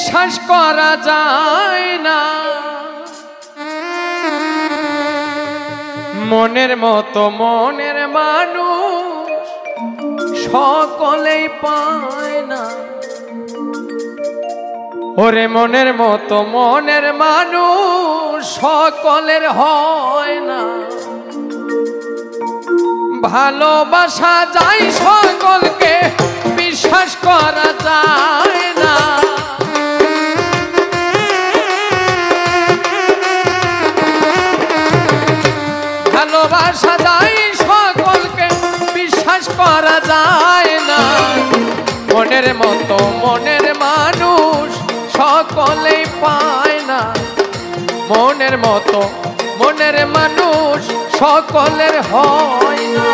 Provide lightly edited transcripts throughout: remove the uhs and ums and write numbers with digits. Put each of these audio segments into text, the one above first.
বিশ্বাস করা যায় না, মনের মতো মনের মানুষ সকলেই পায় না। ওরে মনের মতো মনের মানুষ সকলের হয় না। ভালোবাসা যায় সকলকে, বিশ্বাস করা যায় না। ভালোবাসা যায় সকলকে, বিশ্বাস করা যায় না। মনের মতো মনের মানুষ সকলেই পায় না। মনের মতো মনের মানুষ সকলের হয় না।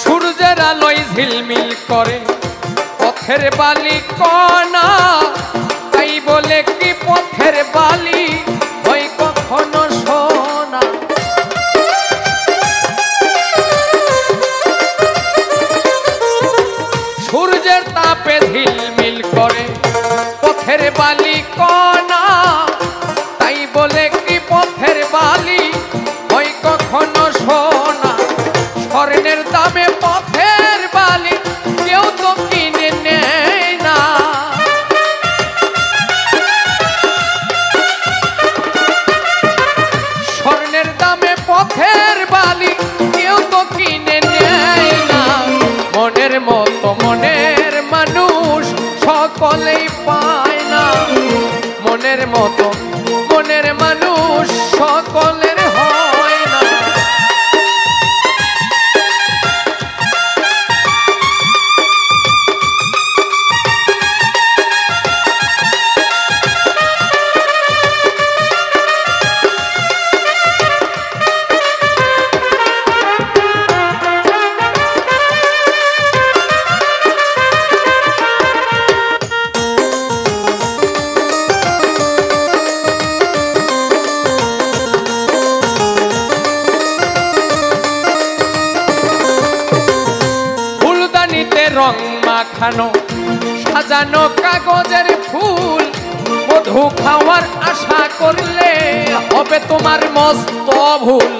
সূর্যের আলোয় ঝিলমিল করে পথের বালি কণা, তাই বলে কি পথের বালি হয় কখনো সোনা। সূর্যের তাপে ঝিলমিল করে পথের বালি কণা, তাই বলে কি পথের বালি হয় কখনো সোনা। স্বর্ণের দামে পথের বালি কেউ তো কিনে নেয় না। স্বর্ণের দামে পথের বালি কেউ তো কিনে নেয় না। মনের মতো মনের মানুষ সকলেই পায় না। মনের মতো মনের মানুষ সকলের হয় না। রং মাখানো সাজানো কাগজের ফুল, মধু খাওয়ার আশা করলে হবে তোমার মস্ত ভুল।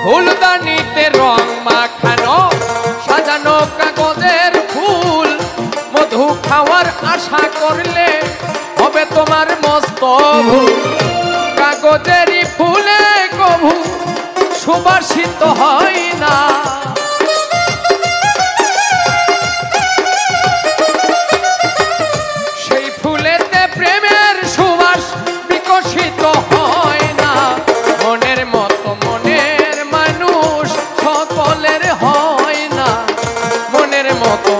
ফুলদানিতে রং মাখানো সাজানো কাগজের ফুল, মধু খাওয়ার আশা করলে হবে তোমার মস্ত ভুল। কাগজেরই ফুলে কভু সুবাসিত হয় না। সেই ফুলেতে প্রেমের সুবাস বিকশিত হয় না। মনের মতো মনের মানুষ সকলের হয় না। মনের মতো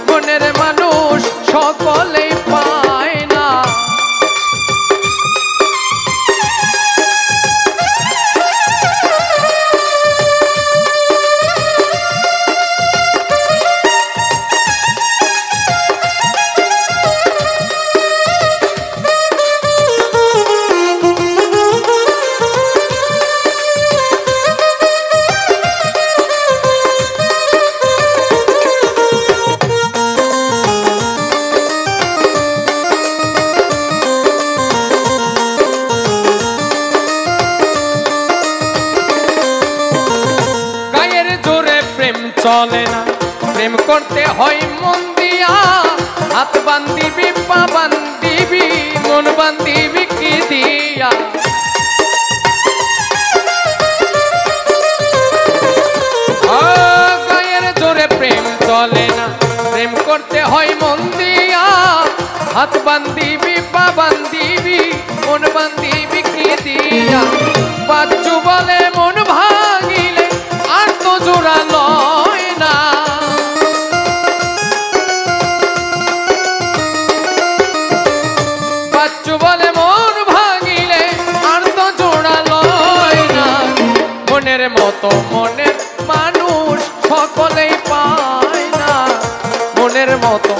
মনের মানুষ সকলেই পায় না। চলে না প্রেম করতে হয় মন দিয়া, হাত বান্ধিবি পা বান্ধিবি মন বান্ধিবি কি দিয়া। গায়ের জোরে প্রেম চলে না, প্রেম করতে হয় মন দিয়া, হাত বান্ধিবি পা বান্ধিবি মন বান্ধিবি কি দিয়া। বাচ্চু বলে মন ভাঙিলে আর তো জোড়া লয় না। বাচ্চু বলে মন মতো মনের মানুষ সকলেই পায় না, মনের মতো